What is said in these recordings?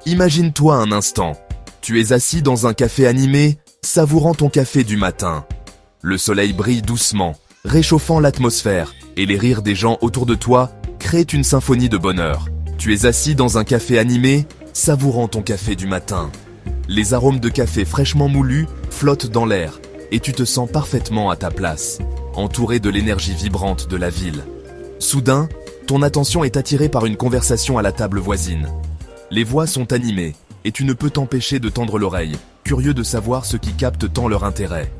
Imagine-toi un instant. Tu es assis dans un café animé, savourant ton café du matin. Le soleil brille doucement, réchauffant l'atmosphère, et les rires des gens autour de toi créent une symphonie de bonheur. Tu es assis dans un café animé, savourant ton café du matin. Les arômes de café fraîchement moulu flottent dans l'air, et tu te sens parfaitement à ta place, entouré de l'énergie vibrante de la ville. Soudain, ton attention est attirée par une conversation à la table voisine. Les voix sont animées, et tu ne peux t'empêcher de tendre l'oreille, curieux de savoir ce qui capte tant leur intérêt.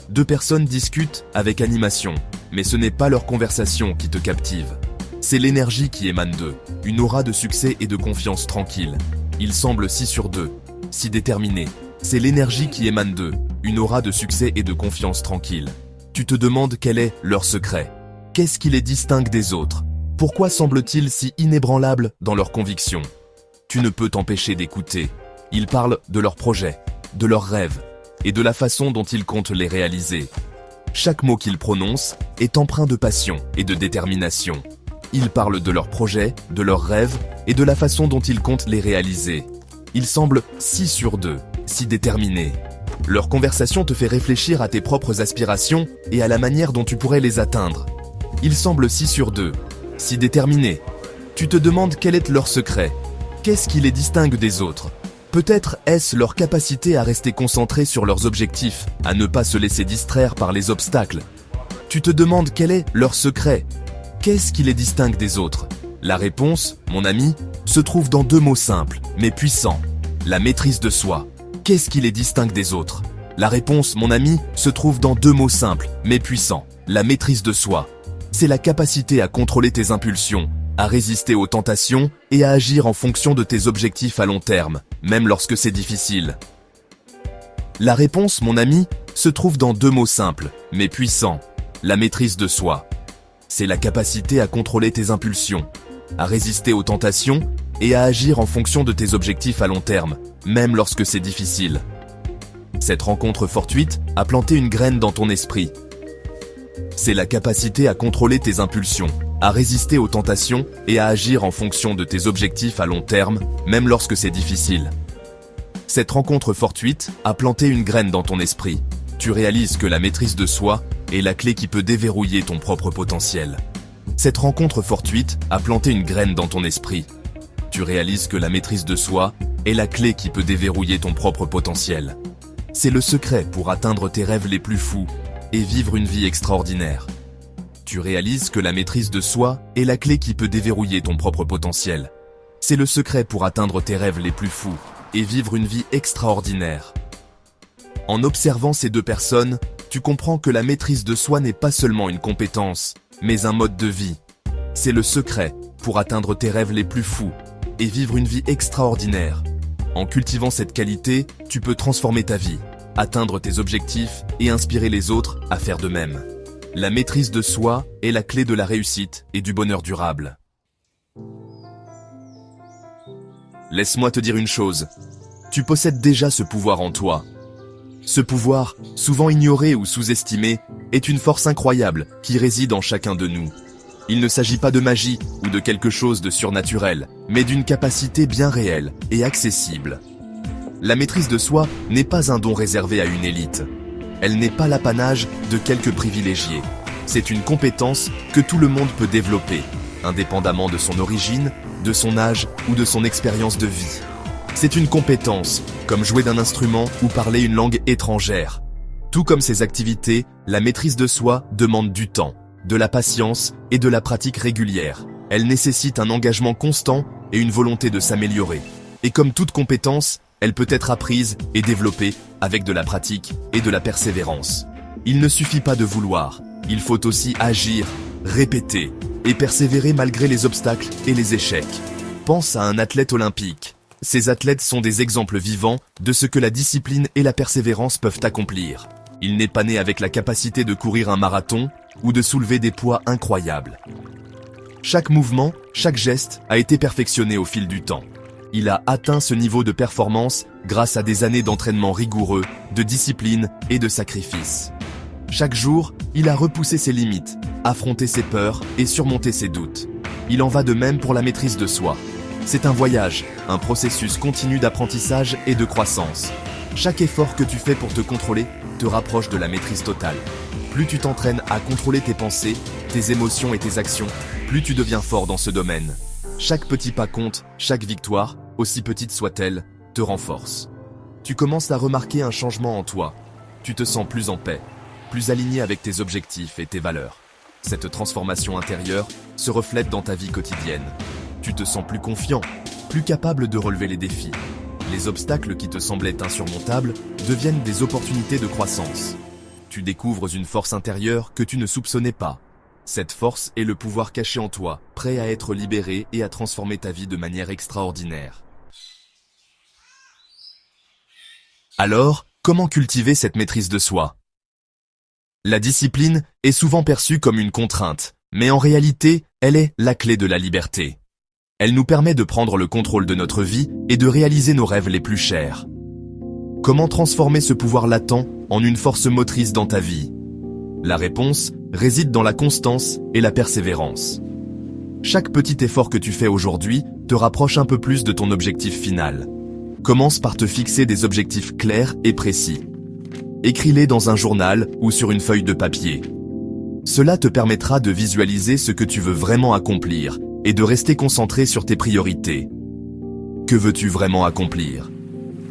Deux personnes discutent avec animation, mais ce n'est pas leur conversation qui te captive. C'est l'énergie qui émane d'eux, une aura de succès et de confiance tranquille. Ils semblent si sûrs d'eux, si déterminés. C'est l'énergie qui émane d'eux, une aura de succès et de confiance tranquille. Tu te demandes quel est leur secret. Qu'est-ce qui les distingue des autres? Pourquoi semblent-ils si inébranlables dans leurs convictions? Tu ne peux t'empêcher d'écouter. Ils parlent de leurs projets, de leurs rêves, et de la façon dont ils comptent les réaliser. Chaque mot qu'ils prononcent est empreint de passion et de détermination. Ils parlent de leurs projets, de leurs rêves, et de la façon dont ils comptent les réaliser. Ils semblent si sûrs d'eux, si déterminés. Leur conversation te fait réfléchir à tes propres aspirations et à la manière dont tu pourrais les atteindre. Ils semblent si sûrs d'eux, si déterminés. Tu te demandes quel est leur secret. Qu'est-ce qui les distingue des autres? Peut-être est-ce leur capacité à rester concentrés sur leurs objectifs, à ne pas se laisser distraire par les obstacles. Tu te demandes quel est leur secret. Qu'est-ce qui les distingue des autres? La réponse, mon ami, se trouve dans deux mots simples, mais puissants. La maîtrise de soi. Qu'est-ce qui les distingue des autres? La réponse, mon ami, se trouve dans deux mots simples, mais puissants. La maîtrise de soi. C'est la capacité à contrôler tes impulsions, à résister aux tentations et à agir en fonction de tes objectifs à long terme, même lorsque c'est difficile. La réponse, mon ami, se trouve dans deux mots simples, mais puissants. La maîtrise de soi. C'est la capacité à contrôler tes impulsions, à résister aux tentations et à agir en fonction de tes objectifs à long terme, même lorsque c'est difficile. Cette rencontre fortuite a planté une graine dans ton esprit. C'est la capacité à contrôler tes impulsions, à résister aux tentations et à agir en fonction de tes objectifs à long terme, même lorsque c'est difficile. Cette rencontre fortuite a planté une graine dans ton esprit. Tu réalises que la maîtrise de soi est la clé qui peut déverrouiller ton propre potentiel. Cette rencontre fortuite a planté une graine dans ton esprit. Tu réalises que la maîtrise de soi est la clé qui peut déverrouiller ton propre potentiel. C'est le secret pour atteindre tes rêves les plus fous et vivre une vie extraordinaire. Tu réalises que la maîtrise de soi est la clé qui peut déverrouiller ton propre potentiel. C'est le secret pour atteindre tes rêves les plus fous et vivre une vie extraordinaire. En observant ces deux personnes, tu comprends que la maîtrise de soi n'est pas seulement une compétence, mais un mode de vie. C'est le secret pour atteindre tes rêves les plus fous et vivre une vie extraordinaire. En cultivant cette qualité, tu peux transformer ta vie, atteindre tes objectifs et inspirer les autres à faire de même. La maîtrise de soi est la clé de la réussite et du bonheur durable. Laisse-moi te dire une chose. Tu possèdes déjà ce pouvoir en toi. Ce pouvoir, souvent ignoré ou sous-estimé, est une force incroyable qui réside en chacun de nous. Il ne s'agit pas de magie ou de quelque chose de surnaturel, mais d'une capacité bien réelle et accessible. La maîtrise de soi n'est pas un don réservé à une élite. Elle n'est pas l'apanage de quelques privilégiés. C'est une compétence que tout le monde peut développer, indépendamment de son origine, de son âge ou de son expérience de vie. C'est une compétence, comme jouer d'un instrument ou parler une langue étrangère. Tout comme ces activités, la maîtrise de soi demande du temps, de la patience et de la pratique régulière. Elle nécessite un engagement constant et une volonté de s'améliorer. Et comme toute compétence, elle peut être apprise et développée avec de la pratique et de la persévérance. Il ne suffit pas de vouloir, il faut aussi agir, répéter et persévérer malgré les obstacles et les échecs. Pense à un athlète olympique. Ces athlètes sont des exemples vivants de ce que la discipline et la persévérance peuvent accomplir. Il n'est pas né avec la capacité de courir un marathon ou de soulever des poids incroyables. Chaque mouvement, chaque geste a été perfectionné au fil du temps. Il a atteint ce niveau de performance grâce à des années d'entraînement rigoureux, de discipline et de sacrifice. Chaque jour, il a repoussé ses limites, affronté ses peurs et surmonté ses doutes. Il en va de même pour la maîtrise de soi. C'est un voyage, un processus continu d'apprentissage et de croissance. Chaque effort que tu fais pour te contrôler te rapproche de la maîtrise totale. Plus tu t'entraînes à contrôler tes pensées, tes émotions et tes actions, plus tu deviens fort dans ce domaine. Chaque petit pas compte, chaque victoire, aussi petite soit-elle, te renforce. Tu commences à remarquer un changement en toi. Tu te sens plus en paix, plus aligné avec tes objectifs et tes valeurs. Cette transformation intérieure se reflète dans ta vie quotidienne. Tu te sens plus confiant, plus capable de relever les défis. Les obstacles qui te semblaient insurmontables deviennent des opportunités de croissance. Tu découvres une force intérieure que tu ne soupçonnais pas. Cette force est le pouvoir caché en toi, prêt à être libéré et à transformer ta vie de manière extraordinaire. Alors, comment cultiver cette maîtrise de soi? La discipline est souvent perçue comme une contrainte, mais en réalité, elle est la clé de la liberté. Elle nous permet de prendre le contrôle de notre vie et de réaliser nos rêves les plus chers. Comment transformer ce pouvoir latent en une force motrice dans ta vie? La réponse réside dans la constance et la persévérance. Chaque petit effort que tu fais aujourd'hui te rapproche un peu plus de ton objectif final. Commence par te fixer des objectifs clairs et précis. Écris-les dans un journal ou sur une feuille de papier. Cela te permettra de visualiser ce que tu veux vraiment accomplir et de rester concentré sur tes priorités. Que veux-tu vraiment accomplir?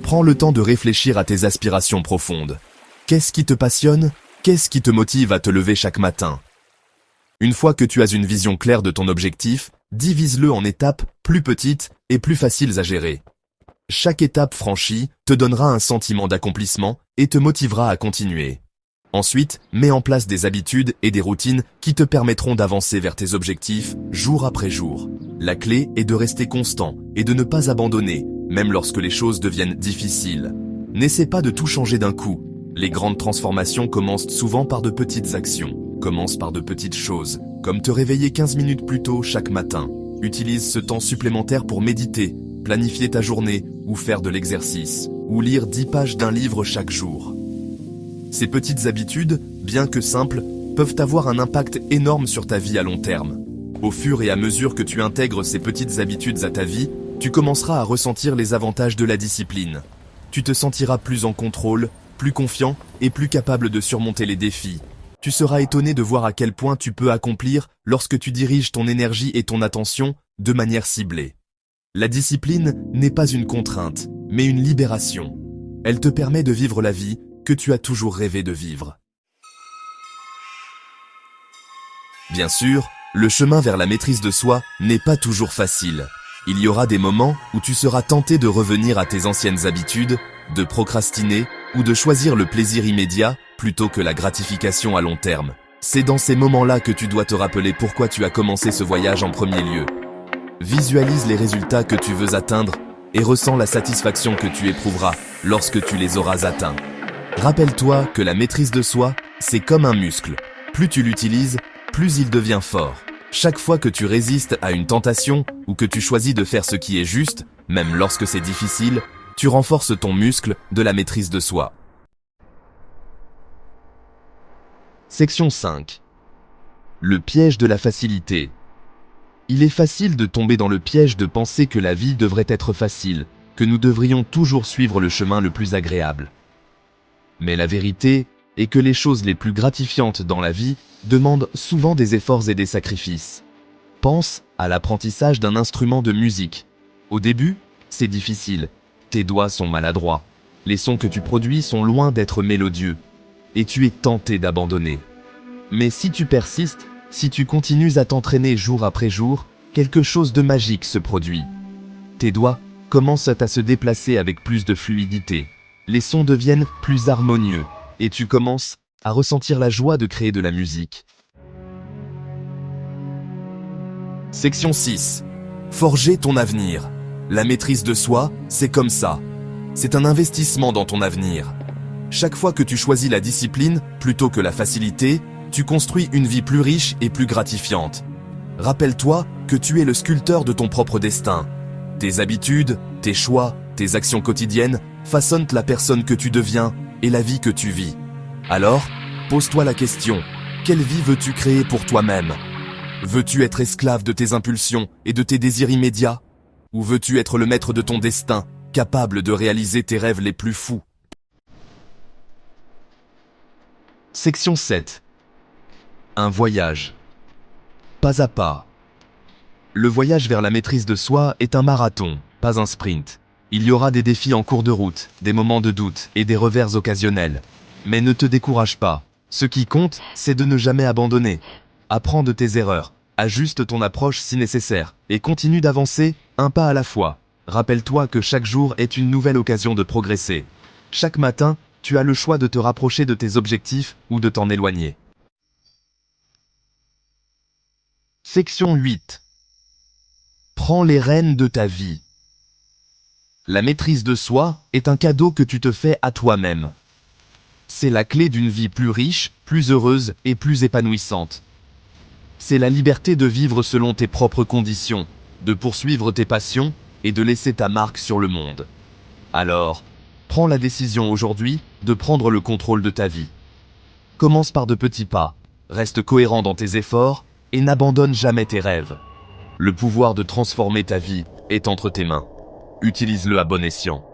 Prends le temps de réfléchir à tes aspirations profondes. Qu'est-ce qui te passionne? Qu'est-ce qui te motive à te lever chaque matin? Une fois que tu as une vision claire de ton objectif, divise-le en étapes plus petites et plus faciles à gérer. Chaque étape franchie te donnera un sentiment d'accomplissement et te motivera à continuer. Ensuite, mets en place des habitudes et des routines qui te permettront d'avancer vers tes objectifs jour après jour. La clé est de rester constant et de ne pas abandonner, même lorsque les choses deviennent difficiles. N'essaie pas de tout changer d'un coup. Les grandes transformations commencent souvent par de petites actions. Commence par de petites choses, comme te réveiller 15 minutes plus tôt chaque matin. Utilise ce temps supplémentaire pour méditer, planifier ta journée ou faire de l'exercice, ou lire 10 pages d'un livre chaque jour. Ces petites habitudes, bien que simples, peuvent avoir un impact énorme sur ta vie à long terme. Au fur et à mesure que tu intègres ces petites habitudes à ta vie, tu commenceras à ressentir les avantages de la discipline. Tu te sentiras plus en contrôle, plus confiant et plus capable de surmonter les défis. Tu seras étonné de voir à quel point tu peux accomplir lorsque tu diriges ton énergie et ton attention de manière ciblée. La discipline n'est pas une contrainte, mais une libération. Elle te permet de vivre la vie que tu as toujours rêvé de vivre. Bien sûr, le chemin vers la maîtrise de soi n'est pas toujours facile. Il y aura des moments où tu seras tenté de revenir à tes anciennes habitudes, de procrastiner ou de choisir le plaisir immédiat plutôt que la gratification à long terme. C'est dans ces moments-là que tu dois te rappeler pourquoi tu as commencé ce voyage en premier lieu. Visualise les résultats que tu veux atteindre et ressens la satisfaction que tu éprouveras lorsque tu les auras atteints. Rappelle-toi que la maîtrise de soi, c'est comme un muscle. Plus tu l'utilises, plus il devient fort. Chaque fois que tu résistes à une tentation ou que tu choisis de faire ce qui est juste, même lorsque c'est difficile, tu renforces ton muscle de la maîtrise de soi. Section 5. Le piège de la facilité. Il est facile de tomber dans le piège de penser que la vie devrait être facile, que nous devrions toujours suivre le chemin le plus agréable. Mais la vérité est que les choses les plus gratifiantes dans la vie demandent souvent des efforts et des sacrifices. Pense à l'apprentissage d'un instrument de musique. Au début, c'est difficile. Tes doigts sont maladroits. Les sons que tu produis sont loin d'être mélodieux. Et tu es tenté d'abandonner. Mais si tu persistes, si tu continues à t'entraîner jour après jour, quelque chose de magique se produit. Tes doigts commencent à se déplacer avec plus de fluidité. Les sons deviennent plus harmonieux et tu commences à ressentir la joie de créer de la musique. Section 6. Forger ton avenir. La maîtrise de soi, c'est comme ça. C'est un investissement dans ton avenir. Chaque fois que tu choisis la discipline plutôt que la facilité, tu construis une vie plus riche et plus gratifiante. Rappelle-toi que tu es le sculpteur de ton propre destin. Tes habitudes, tes choix, tes actions quotidiennes façonnent la personne que tu deviens et la vie que tu vis. Alors, pose-toi la question, quelle vie veux-tu créer pour toi-même? Veux-tu être esclave de tes impulsions et de tes désirs immédiats? Ou veux-tu être le maître de ton destin, capable de réaliser tes rêves les plus fous? Section 7. Un voyage. Pas à pas. Le voyage vers la maîtrise de soi est un marathon, pas un sprint. Il y aura des défis en cours de route, des moments de doute et des revers occasionnels. Mais ne te décourage pas. Ce qui compte, c'est de ne jamais abandonner. Apprends de tes erreurs, ajuste ton approche si nécessaire, et continue d'avancer, un pas à la fois. Rappelle-toi que chaque jour est une nouvelle occasion de progresser. Chaque matin, tu as le choix de te rapprocher de tes objectifs ou de t'en éloigner. Section 8. Prends les rênes de ta vie. La maîtrise de soi est un cadeau que tu te fais à toi-même. C'est la clé d'une vie plus riche, plus heureuse et plus épanouissante. C'est la liberté de vivre selon tes propres conditions, de poursuivre tes passions et de laisser ta marque sur le monde. Alors, prends la décision aujourd'hui de prendre le contrôle de ta vie. Commence par de petits pas, reste cohérent dans tes efforts et n'abandonne jamais tes rêves. Le pouvoir de transformer ta vie est entre tes mains. Utilise-le à bon escient.